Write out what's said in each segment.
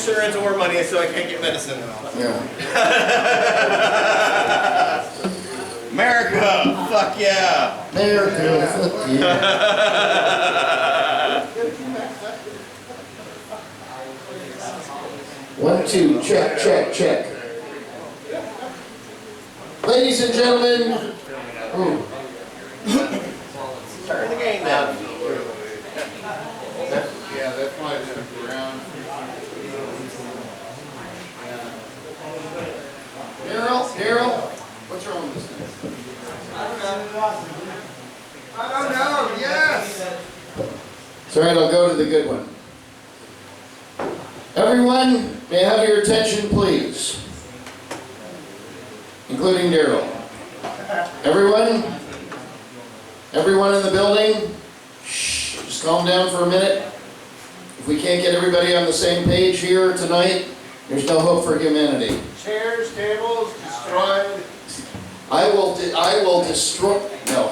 insurance or money, so I can't get medicine. Yeah. America, fuck yeah. America, fuck yeah. One, two, check, check, check. Ladies and gentlemen, Turn the game down. Yeah, that's why it's around. Daryl, what's wrong with this thing? I don't know, yes! It's all right, I'll go to the good one. Everyone, may I have your attention, please? Including Daryl. Everyone in the building, shh, just calm down for a minute. If we can't get everybody on the same page here tonight, there's no hope for humanity. Chairs, tables, destroyed. I will destroy, no.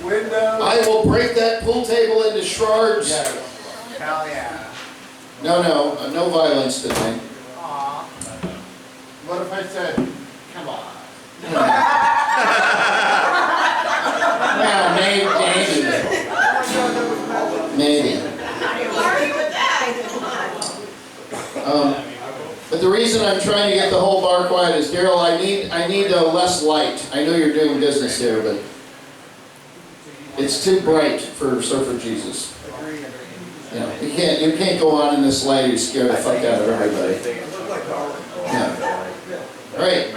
Windows. I will break that pool table into shards. Yes. Hell yeah. No violence tonight. Aw. What if I said, come on? Well, maybe. But the reason I'm trying to get the whole bar quiet is, Daryl, I need less light. I know you're doing business here, but it's too bright for Surfer Jesus. You know, you can't go on in this light. You scare the fuck out of everybody. Yeah. All right.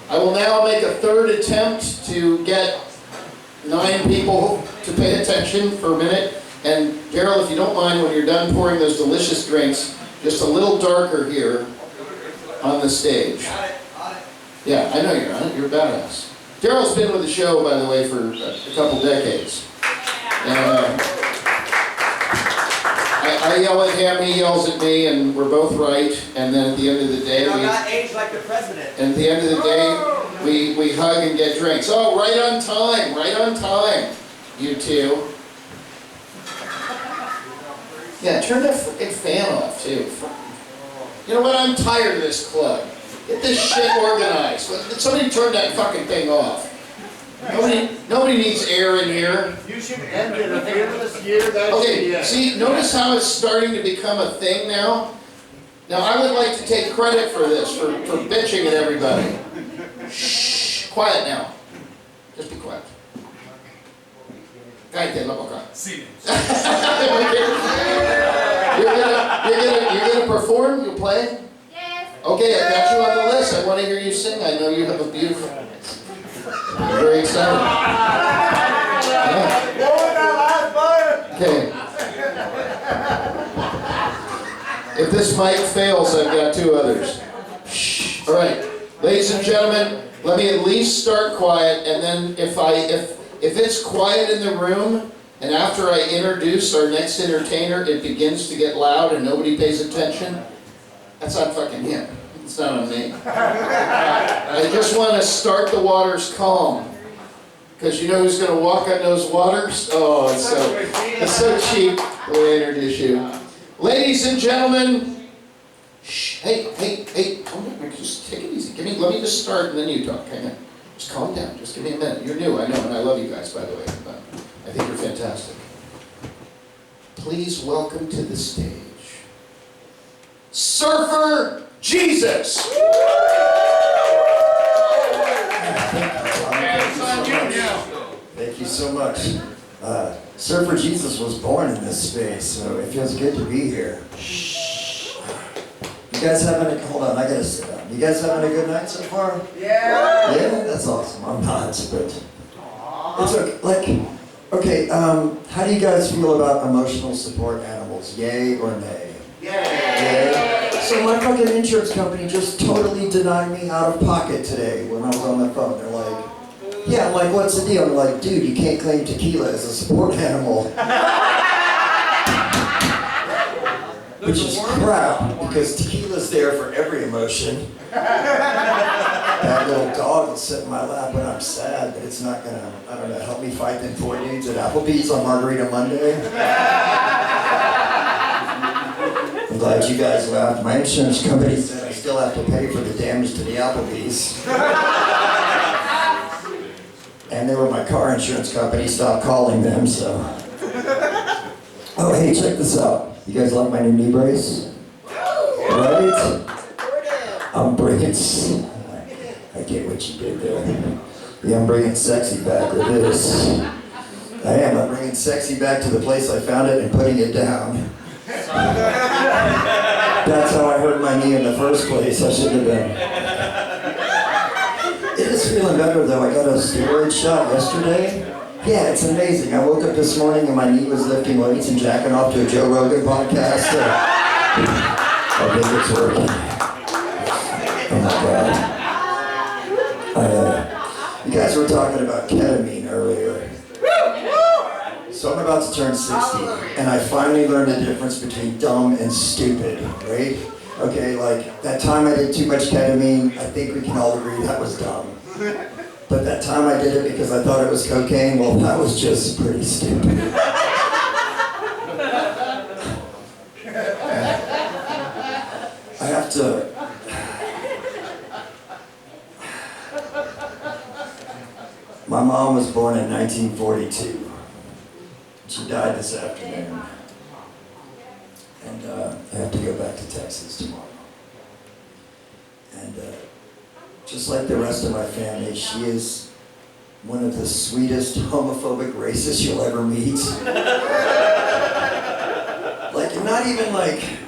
I will now make a third attempt to get 9 people to pay attention for a minute. And Daryl, if you don't mind, when you're done pouring those delicious drinks, just a little darker here on the stage. Yeah, I know you're on it. You're a badass. Daryl's been with the show, by the way, for a couple decades. And I yell at him, he yells at me, and we're both right. And then at the end of the day, I'm not aged like the president. and at the end of the day, we hug and get drinks. Oh, right on time, you two. Yeah, turn that freaking fan off, too. You know what? I'm tired of this club. Get this shit organized. Somebody turn that fucking thing off. Nobody needs air in here. You should end it at the end of this year. Okay, see, notice how it's starting to become a thing now? Now, I would like to take credit for this, for bitching at everybody. Shh, quiet now. Just be quiet. Cállate la boca. You're gonna perform? You'll play? Yes. Okay, I got you on the list. I want to hear you sing. I know you have a beautiful... I'm very excited. Yeah. Okay. If this mic fails, I've got 2 others. Shh. All right. Ladies and gentlemen, let me at least start quiet, and then if it's quiet in the room, and after I introduce our next entertainer, it begins to get loud and nobody pays attention, that's on fucking him. It's not on me. I just want to start the waters calm. Because you know who's going to walk on those waters? Oh, it's so cheap the way I introduce you. Ladies and gentlemen, shh, hey, calm down. Just take it easy. Let me just start and then you talk. Hang on. Just calm down. Just give me a minute. You're new, I know, and I love you guys, by the way. But I think you're fantastic. Please welcome to the stage, Surfer Jesus. Thank you so much. Surfer Jesus was born in this space, so it feels good to be here. You guys having a, hold on, I gotta sit down. You guys having a good night so far? Yeah. Yeah, that's awesome. I'm not, but it's okay. How do you guys feel about emotional support animals? Yay or nay? Yay. So my fucking insurance company just totally denied me out of pocket today when I was on the phone. They're like, yeah, I'm like, what's the deal? I'm like, dude, you can't claim tequila as a support animal. Which is crap, because tequila's there for every emotion. Bad little dog will sit in my lap when I'm sad, but it's not gonna, I don't know, help me fight them 4 dudes at Applebee's on Margarita Monday. I'm glad you guys laughed. My insurance company said I still have to pay for the damage to the Applebee's. And they were my car insurance company, stopped calling them, so. Oh, hey, check this out. You guys like my new knee brace? Right? I'm bringing, I get what you did there. Yeah, I'm bringing sexy back with this. I am, I'm bringing sexy back to the place I found it and putting it down. That's how I hurt my knee in the first place. I should have been. It is feeling better though. I got a steroid shot yesterday. Yeah, it's amazing. I woke up this morning and my knee was lifting weights and jacking off to a Joe Rogan podcast. So I think it's working. Oh my God. You guys were talking about ketamine earlier. So I'm about to turn 60, and I finally learned the difference between dumb and stupid, right? Okay, like, that time I did too much ketamine, I think we can all agree that was dumb. But that time I did it because I thought it was cocaine, well, that was just pretty stupid. I have to... My mom was born in 1942. She died this afternoon. And I have to go back to Texas tomorrow. And just like the rest of my family, she is one of the sweetest homophobic racists you'll ever meet. Like, not even like,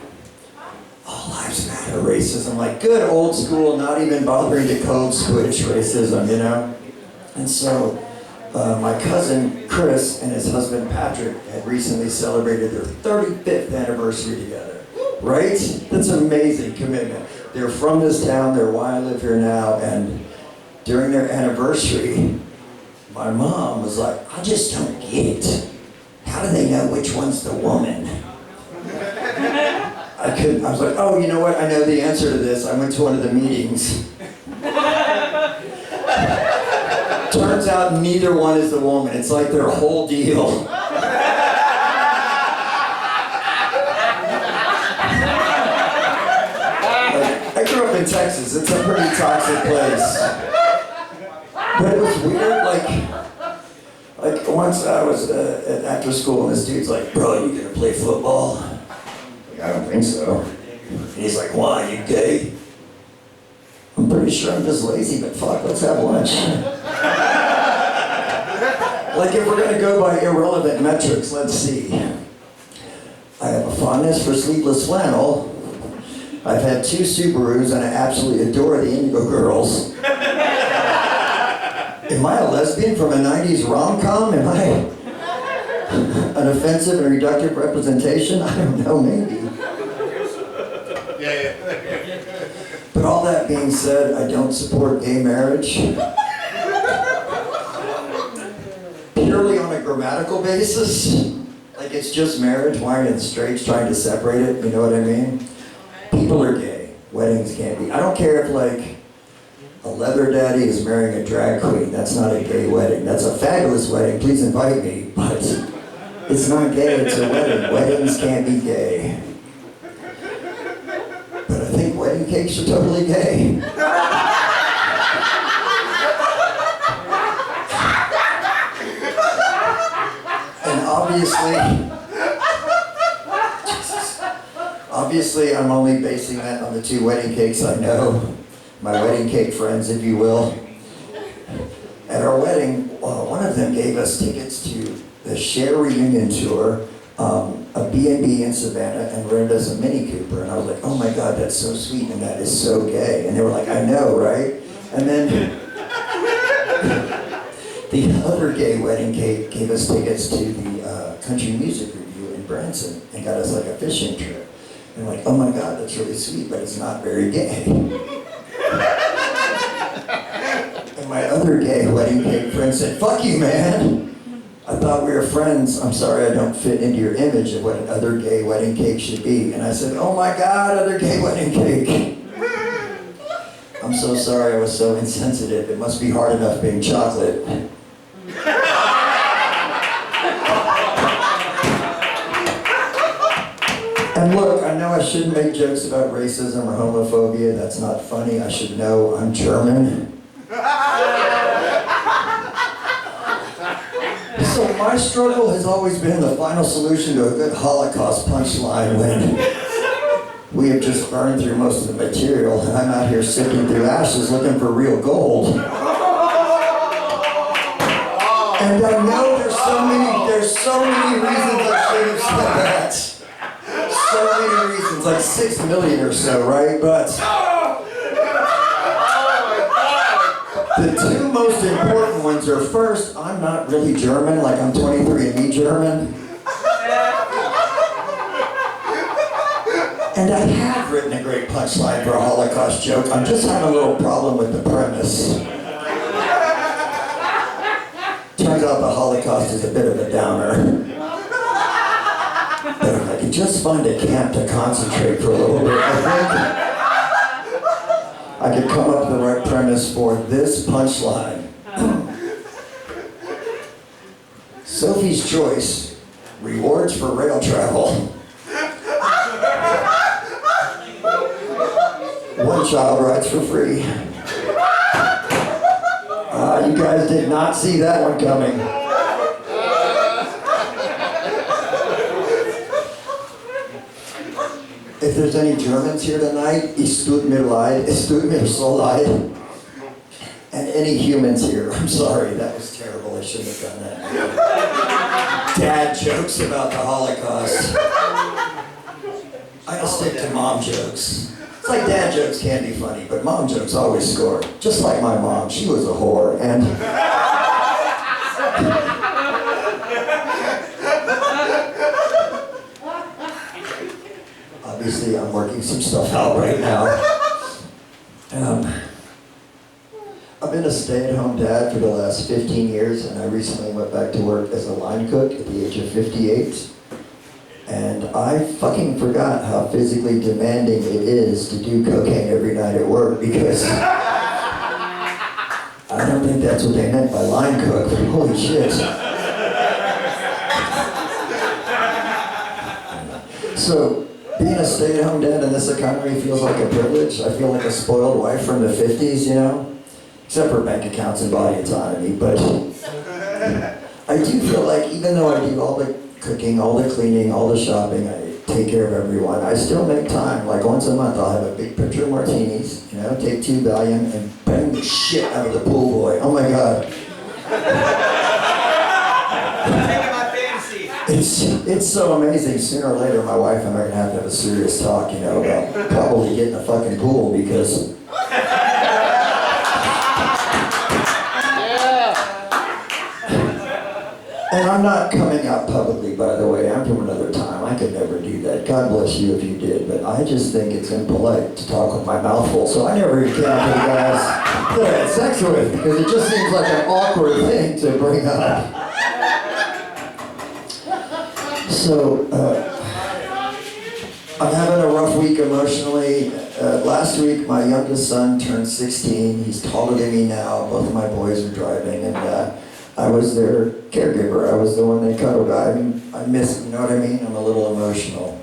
all lives matter racism, like good old school, not even bothering to code switch racism, you know? And so, my cousin Chris and his husband Patrick had recently celebrated their 35th anniversary together. Right? That's an amazing commitment. They're from this town, they're why I live here now, and during their anniversary, my mom was like, I just don't get it. How do they know which one's the woman? I was like, oh, you know what? I know the answer to this. I went to one of the meetings. Turns out neither one is the woman. It's like their whole deal. I grew up in Texas. It's a pretty toxic place. But it was weird, like once I was after school and this dude's like, bro, you gonna play football? Like, I don't think so. And he's like, why, you gay? I'm pretty sure I'm just lazy, but fuck, let's have lunch. Like, if we're gonna go by irrelevant metrics, let's see. I have a fondness for sleeveless flannel. I've had 2 Subarus and I absolutely adore the Indigo Girls. Am I a lesbian from a 90s rom-com? Am I an offensive and reductive representation? I don't know, maybe. Yeah. But all that being said, I don't support gay marriage. Purely on a grammatical basis. Like, it's just marriage. Why aren't the straights trying to separate it? You know what I mean? People are gay. Weddings can't be. I don't care if, like, a leather daddy is marrying a drag queen. That's not a gay wedding. That's a fabulous wedding. Please invite me. But it's not gay. It's a wedding. Weddings can't be gay. But I think wedding cakes are totally gay. And obviously I'm only basing that on the 2 wedding cakes I know. My wedding cake friends, if you will. At our wedding, one of them gave us tickets to the Cher reunion tour, a B&B in Savannah, and rented us a Mini Cooper. And I was like, oh my God, that's so sweet, and that is so gay. And they were like, I know, right? And then the other gay wedding cake gave us tickets to the country music review in Branson and got us like a fishing trip. And like, oh my God, that's really sweet, but it's not very gay. And my other gay wedding cake friend said, fuck you, man. I thought we were friends. I'm sorry I don't fit into your image of what an other gay wedding cake should be. And I said, oh my God, other gay wedding cake. I'm so sorry I was so insensitive. It must be hard enough being chocolate. And look, I know I shouldn't make jokes about racism or homophobia. That's not funny. I should know I'm German. So my struggle has always been the final solution to a good Holocaust punchline when we have just burned through most of the material and I'm out here sifting through ashes looking for real gold. And I know there's so many reasons I should have said that. So many reasons, like 6 million or so, right? But the two most important ones are, first, I'm not really German, like I'm 23andMe German. And I have written a great punchline for a Holocaust joke. I'm just having a little problem with the premise. Turns out the Holocaust is a bit of a downer. But if I could just find a camp to concentrate for a little bit, I think I could come up with the right premise for this punchline. Sophie's Choice, rewards for rail travel. One child rides for free. You guys did not see that one coming. If there's any Germans here tonight, es tut mir leid, es tut mir so leid. And any humans here, I'm sorry, that was terrible, I shouldn't have done that. Dad jokes about the Holocaust. I'll stick to mom jokes. It's like dad jokes can be funny, but mom jokes always score. Just like my mom, she was a whore, and obviously I'm working some stuff out right now. I've been a stay-at-home dad for the last 15 years, and I recently went back to work as a line cook at the age of 58. And I fucking forgot how physically demanding it is to do cocaine every night at work, because I don't think that's what they meant by line cook. Holy shit. So, being a stay-at-home dad in this economy feels like a privilege. I feel like a spoiled wife from the 50s, you know? Except for bank accounts and body autonomy, but I do feel like even though I do all the cooking, all the cleaning, all the shopping, I take care of everyone, I still make time. Like once a month I'll have a big pitcher of martinis, you know, take 2 Valium and bang the shit out of the pool boy. Oh my God. It's so amazing. Sooner or later my wife and I are going to have a serious talk, you know, about probably getting a fucking pool, because and I'm not coming out publicly, by the way. I'm from another time. I could never do that. God bless you if you did. But I just think it's impolite to talk with my mouth full. So I never even came up to the guys that I had sex with, because it just seems like an awkward thing to bring up. So, I'm having a rough week emotionally. Last week, my youngest son turned 16. He's taller than me now. Both of my boys are driving, and I was their caregiver. I was the one they cuddled. I miss, you know what I mean? I'm a little emotional.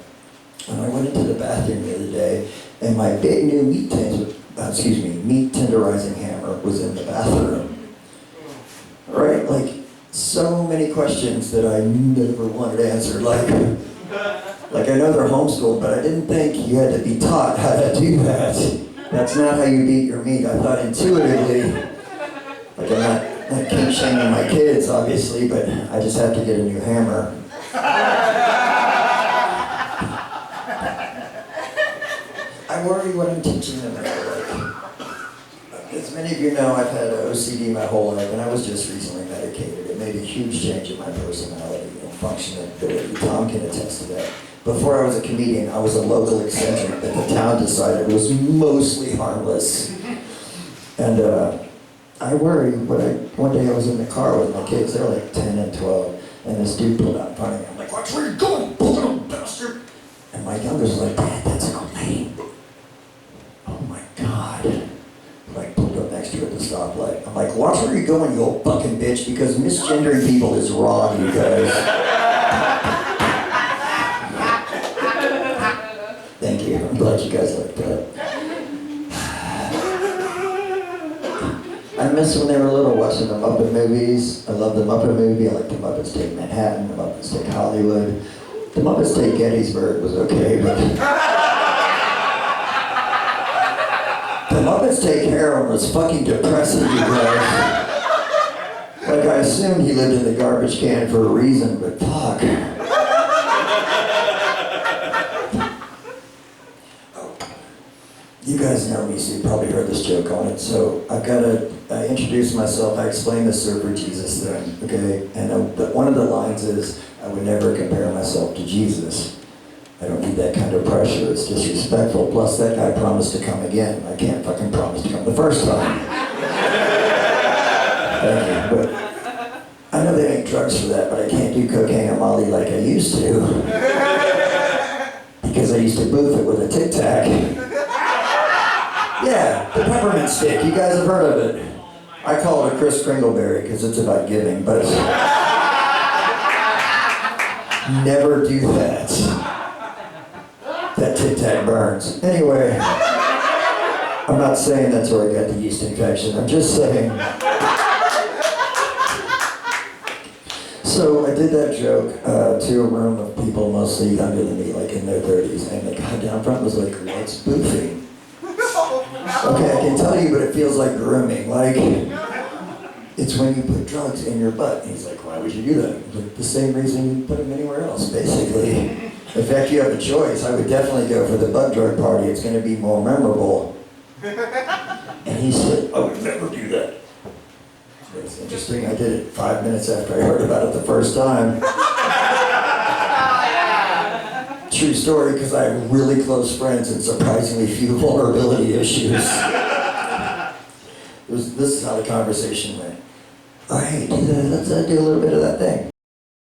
And I went into the bathroom the other day, and my big new meat tenderizing hammer was in the bathroom. Right? Like, so many questions that I never wanted answered. Like I know they're homeschooled, but I didn't think you had to be taught how to do that. That's not how you eat your meat. I thought intuitively, like I'm not kink shaming my kids, obviously, but I just have to get a new hammer. I worry what I'm teaching them. As many of you know, I've had OCD my whole life, and I was just recently medicated. It made a huge change in my personality and functionality. Tom can attest to that. Before I was a comedian, I was a local eccentric that the town decided was mostly harmless. And I worry, one day I was in the car with my kids, they were like 10 and 12, and this dude pulled out in front of me. I'm like, watch where you're going, little bastard! And my youngest was like, Dad, that's a name. Oh my God. going, you old fucking bitch, because misgendering people is wrong, you guys. Thank you. I'm glad you guys like that. I miss when they were little watching the Muppet movies. I love the Muppet movie. I like the Muppets Take Manhattan, the Muppets Take Hollywood. The Muppets Take Gettysburg was okay, but the Muppets Take Heroin was fucking depressing, you guys. Like, I assumed he lived in the garbage can for a reason, but fuck. You guys know me, so you probably heard this joke on it. So I've got to introduce myself. I explained the Surfer Jesus thing, okay? And one of the lines is, I would never compare myself to Jesus. I don't need that kind of pressure. It's disrespectful. Plus, that guy promised to come again. I can't fucking promise to come the first time. Thank you. But I know they ain't drugs for that, but I can't do cocaine or Molly like I used to. Because I used to booth it with a Tic Tac. Yeah, the peppermint stick. You guys have heard of it. I call it a Kris Kringleberry because it's about giving, but never do that. That Tic Tac burns. Anyway, I'm not saying that's where I got the yeast infection. I'm just saying. So I did that joke to a room of people mostly younger than me, like in their 30s, and the guy down front was like, what's boofing? Okay, I can tell you, but it feels like grooming. Like, it's when you put drugs in your butt. And he's like, why would you do that? Like, the same reason you put them anywhere else, basically. In fact, you have a choice. I would definitely go for the butt drug party. It's going to be more memorable. And he said, I would never do that. It's interesting. I did it 5 minutes after I heard about it the first time. True story, because I have really close friends and surprisingly few vulnerability issues. This is how the conversation went. All right, let's do a little bit of that thing.